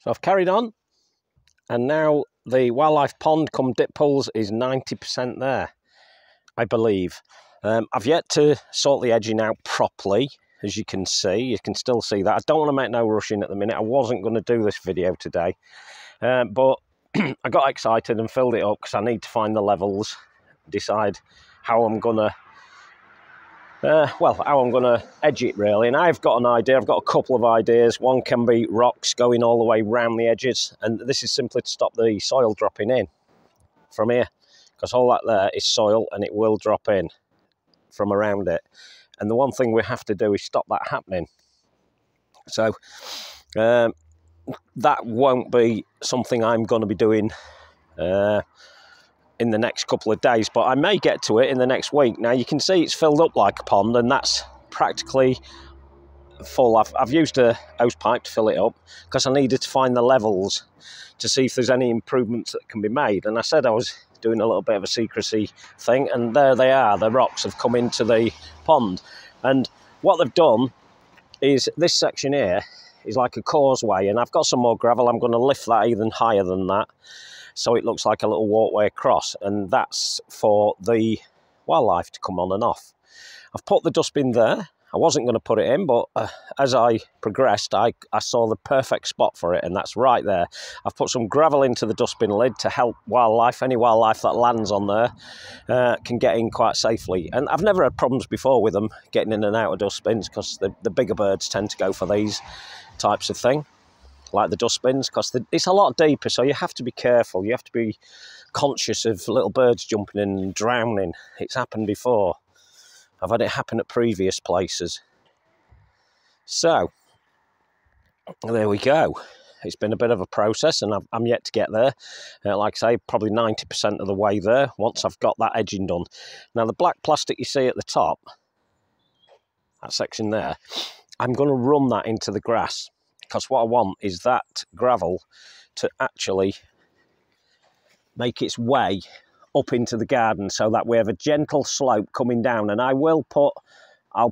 So I've carried on, and now the wildlife pond come dip pools is 90% there, I believe. I've yet to sort the edging out properly, as you can see. You can still see that. I don't want to make no rushing at the minute. I wasn't going to do this video today, but I got excited and filled it up because I need to find the levels, decide how I'm going to how I'm going to edge it really. And I've got an idea, I've got a couple of ideas. One can be rocks going all the way round the edges, and this is simply to stop the soil dropping in from here, because all that there is soil and it will drop in from around it. And the one thing we have to do is stop that happening. So that won't be something I'm going to be doing in the next couple of days, but I may get to it in the next week. Now you can see it's filled up like a pond, and that's practically full. I've used a hose pipe to fill it up because I needed to find the levels to see if there's any improvements that can be made. And I said I was doing a little bit of a secrecy thing, and there they are. The rocks have come into the pond, and what they've done is this section here is like a causeway, and I've got some more gravel. I'm going to lift that even higher than that, so it looks like a little walkway across, and that's for the wildlife to come on and off. I've put the dustbin there. I wasn't going to put it in, but as I progressed, I saw the perfect spot for it, and that's right there. I've put some gravel into the dustbin lid to help wildlife. Any wildlife that lands on there can get in quite safely. And I've never had problems before with them getting in and out of dustbins, because the bigger birds tend to go for these types of thing, like the dustbins, because it's a lot deeper, so you have to be careful. You have to be conscious of little birds jumping in and drowning. It's happened before. I've had it happen at previous places. So there we go. It's been a bit of a process, and I'm yet to get there. Like I say, probably 90% of the way there once I've got that edging done. Now the black plastic you see at the top, that section there, I'm going to run that into the grass, because what I want is that gravel to actually make its way up into the garden, so that we have a gentle slope coming down. And I'll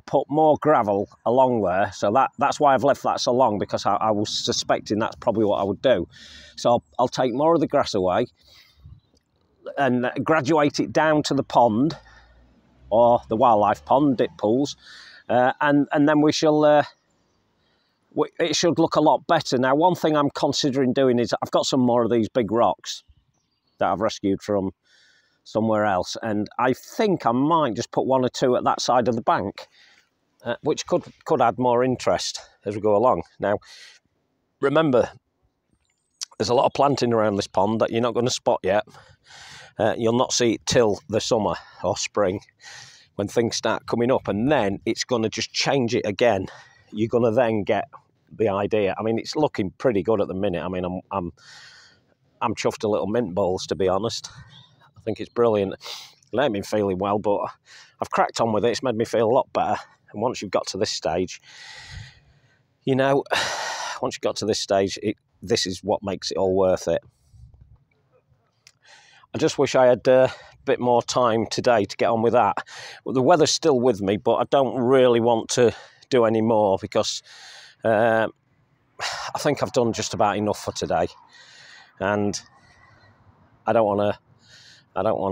put more gravel along there, so that's why I've left that so long, because I was suspecting that's probably what I would do. So I'll take more of the grass away and graduate it down to the pond, or the wildlife pond, dip pools, and then we shall it should look a lot better. Now, one thing I'm considering doing is I've got some more of these big rocks that I've rescued from somewhere else, and I think I might just put one or two at that side of the bank, which could add more interest as we go along. Now, remember, there's a lot of planting around this pond that you're not going to spot yet. You'll not see it till the summer or spring, when things start coming up, and then it's going to just change it again. You're going to then get the idea. I mean, it's looking pretty good at the minute. I mean, I'm chuffed a little mint balls, to be honest. I think it's brilliant. It ain't been feeling well, but I've cracked on with it. It's made me feel a lot better. And once you've got to this stage, you know, once you've got to this stage, this is what makes it all worth it. I just wish I had a bit more time today to get on with that. Well, the weather's still with me, but I don't really want to do any more, because I think I've done just about enough for today, and I don't want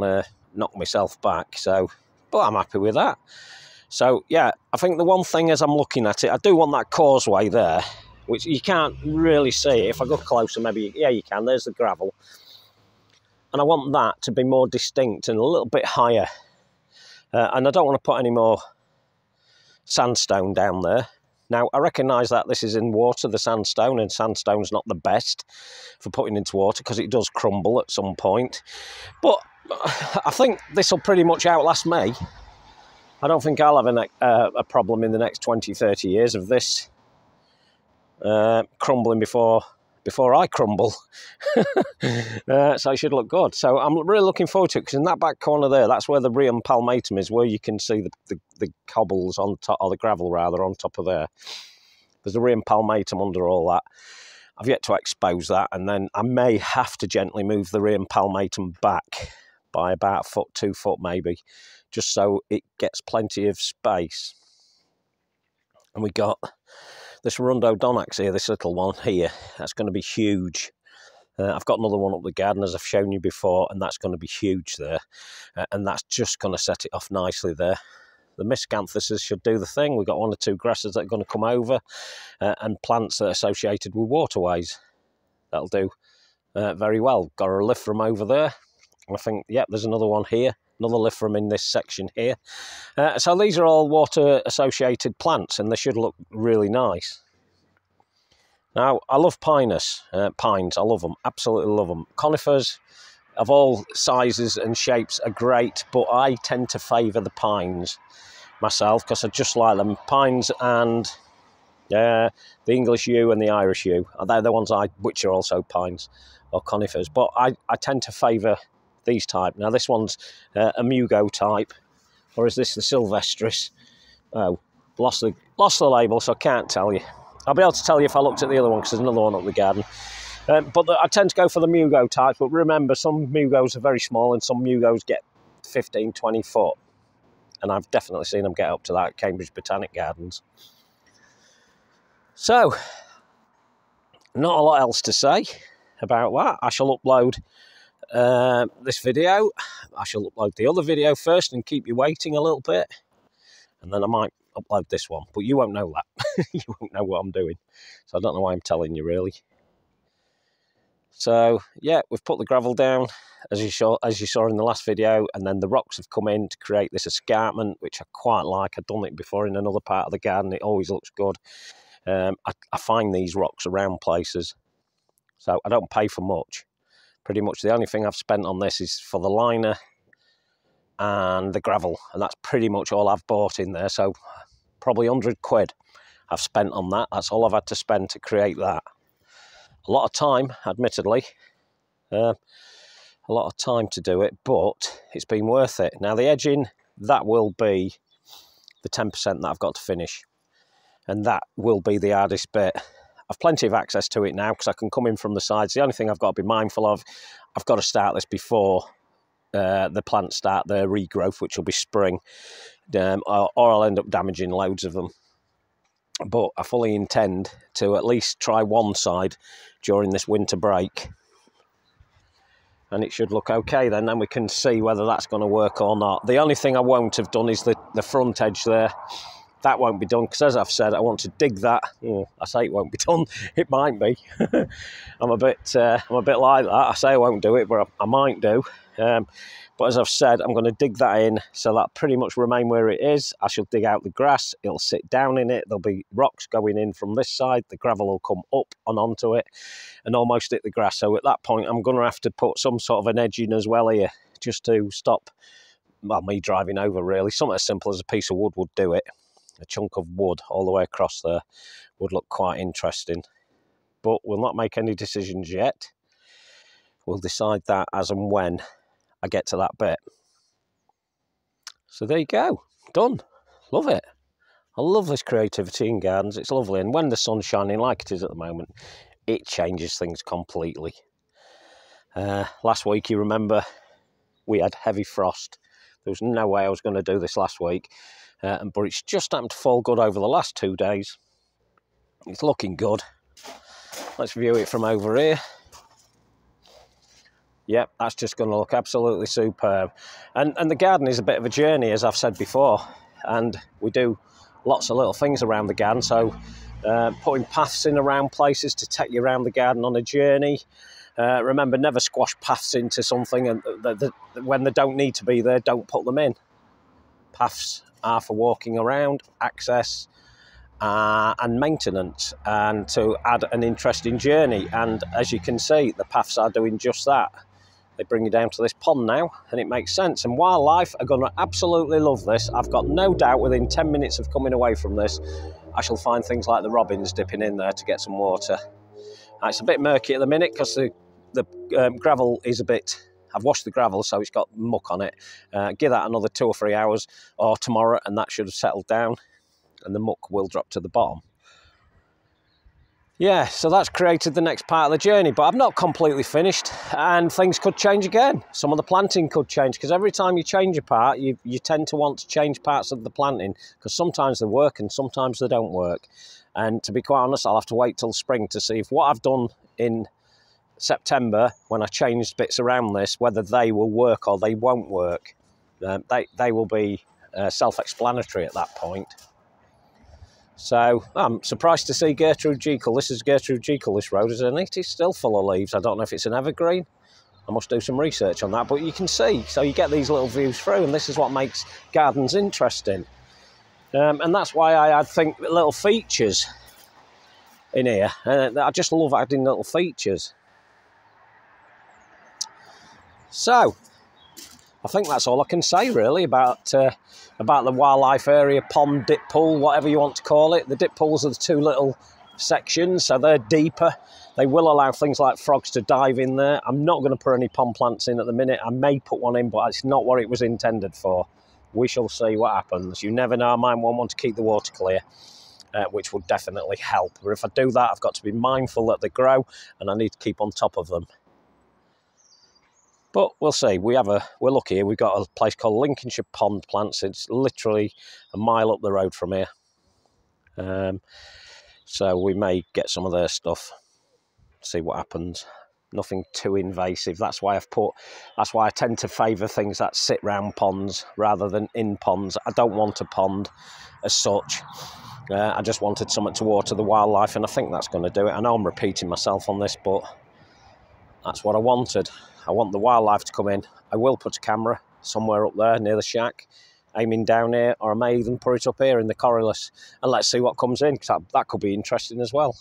to knock myself back. So, but I'm happy with that. So yeah, I think the one thing as I'm looking at it, I do want that causeway there, which you can't really see. If I go closer, maybe, yeah, you can. There's the gravel, and I want that to be more distinct and a little bit higher. And I don't want to put any more sandstone down there. Now, I recognise that this is in water, the sandstone, and sandstone's not the best for putting into water, because it does crumble at some point. But I think this will pretty much outlast me. I don't think I'll have a problem in the next 20, 30 years of this crumbling before I crumble. So it should look good. So I'm really looking forward to it, because in that back corner there, that's where the Rheum palmatum is, where you can see the cobbles on top, or the gravel rather, on top of there. There's a Rheum palmatum under all that. I've yet to expose that, and then I may have to gently move the Rheum palmatum back by about a foot, 2 foot maybe, just so it gets plenty of space. And we got This Rhododendron here, this little one here, that's going to be huge. I've got another one up the garden, as I've shown you before, and that's going to be huge there. And that's just going to set it off nicely there. The miscanthuses should do the thing. We've got 1 or 2 grasses that are going to come over, and plants that are associated with waterways. That'll do very well. Got a Liphrum over there. I think, yep, there's another one here. Another Liphrum in this section here. So these are all water-associated plants, and they should look really nice. Now, I love pines. I love them, absolutely love them. Conifers of all sizes and shapes are great, but I tend to favour the pines myself because I just like them. Pines and the English yew and the Irish yew. They're the ones which are also pines or conifers, but I tend to favour these type. Now, this one's a Mugo type, or is this the Sylvestris? Oh, lost the label, so I can't tell you. I'll be able to tell you if I looked at the other one, because there's another one up the garden. But I tend to go for the Mugo types, but remember, some Mugos are very small and some Mugos get 15, 20 foot. And I've definitely seen them get up to that at Cambridge Botanic Gardens. So, not a lot else to say about that. I shall upload this video. I shall upload the other video first and keep you waiting a little bit. And then I might upload this one, but you won't know that. You won't know what I'm doing, so I don't know why I'm telling you, really. So yeah, we've put the gravel down as you saw in the last video, and then the rocks have come in to create this escarpment, which I quite like. I've done it before in another part of the garden. It always looks good. I find these rocks around places, so I don't pay for much. Pretty much the only thing I've spent on this is for the liner and the gravel, and that's pretty much all I've bought in there. So probably 100 quid I've spent on that. That's all I've had to spend to create that. A lot of time, admittedly, a lot of time to do it, but it's been worth it. Now the edging, that will be the 10% that I've got to finish, and that will be the hardest bit. I've plenty of access to it now because I can come in from the sides. The only thing I've got to be mindful of, I've got to start this before the plants start their regrowth, which will be spring, or I'll end up damaging loads of them. But I fully intend to at least try one side during this winter break, and it should look okay then we can see whether that's going to work or not. The only thing I won't have done is the front edge there. That won't be done because, as I've said, I want to dig that. I say it won't be done. It might be. I'm a bit like that. I say I won't do it, but I might do. But as I've said, I'm going to dig that in so that pretty much remain where it is. I shall dig out the grass. It'll sit down in it. There'll be rocks going in from this side. The gravel will come up and onto it and almost hit the grass. So at that point, I'm going to have to put some sort of an edge in as well here, just to stop, well, me driving over, really. Something as simple as a piece of wood would do it. A chunk of wood all the way across there would look quite interesting. But we'll not make any decisions yet. We'll decide that as and when I get to that bit. So there you go. Done. Love it. I love this creativity in gardens. It's lovely. And when the sun's shining like it is at the moment, it changes things completely. Last week, you remember, we had heavy frost. There was no way I was going to do this last week. But it's just happened to fall good over the last 2 days. It's looking good. Let's view it from over here. Yep, that's just going to look absolutely superb. And the garden is a bit of a journey, as I've said before. And we do lots of little things around the garden. So putting paths in around places to take you around the garden on a journey. Remember, never squash paths into something, and when they don't need to be there, don't put them in. Paths are for walking around, access, and maintenance, and to add an interesting journey. And as you can see, the paths are doing just that. They bring you down to this pond now, and it makes sense. And wildlife are going to absolutely love this. I've got no doubt within 10 minutes of coming away from this, I shall find things like the robins dipping in there to get some water. It's a bit murky at the minute because the gravel is a bit... I've washed the gravel, so it's got muck on it. Give that another 2 or 3 hours or tomorrow, and that should have settled down, and the muck will drop to the bottom. Yeah, so that's created the next part of the journey, but I've not completely finished, and things could change again. Some of the planting could change, because every time you change a part, you tend to want to change parts of the planting, because sometimes they work and sometimes they don't work. And to be quite honest, I'll have to wait till spring to see if what I've done in September, when I changed bits around this, whether they will work or they won't work. They will be self-explanatory at that point. So I'm surprised to see Gertrude Jekyll. This is Gertrude Jekyll, this road, isn't it? It's still full of leaves. I don't know if it's an evergreen. I must do some research on that, but you can see. So you get these little views through, and this is what makes gardens interesting. And that's why I think little features in here. I just love adding little features. So I think that's all I can say really about the wildlife area, pond, dip pool, whatever you want to call it. The dip pools are the two little sections, so they're deeper. They will allow things like frogs to dive in there. I'm not going to put any pond plants in at the minute. I may put one in, but it's not what it was intended for. We shall see what happens. You never know, I might want to keep the water clear, which would definitely help. But if I do that, I've got to be mindful that they grow, and I need to keep on top of them. But we'll see. We're lucky here. We've got a place called Lincolnshire Pond Plants. It's literally a mile up the road from here. So we may get some of their stuff, see what happens. Nothing too invasive. That's why I tend to favour things that sit round ponds rather than in ponds. I don't want a pond as such. I just wanted something to water the wildlife, and I think that's going to do it. I know I'm repeating myself on this, but that's what I wanted. I want the wildlife to come in. I will put a camera somewhere up there near the shack, aiming down here, or I may even put it up here in the corylus, and let's see what comes in, because that could be interesting as well.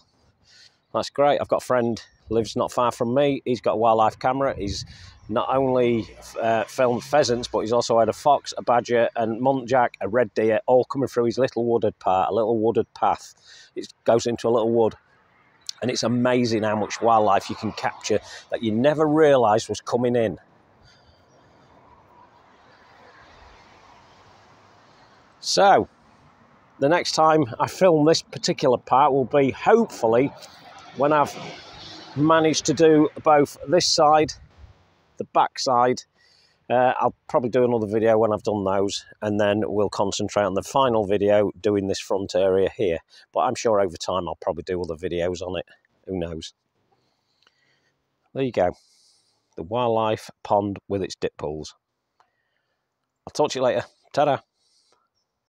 That's great. I've got a friend who lives not far from me. He's got a wildlife camera. He's not only filmed pheasants, but he's also had a fox, a badger, and muntjac, a red deer, all coming through his little wooded part, a little wooded path. It goes into a little wood. And it's amazing how much wildlife you can capture that you never realised was coming in. So, the next time I film this particular part will be hopefully when I've managed to do both this side, the back side. I'll probably do another video when I've done those, and then we'll concentrate on the final video doing this front area here. But I'm sure over time I'll probably do other videos on it. Who knows? There you go. The wildlife pond with its dip pools. I'll talk to you later. Ta-da.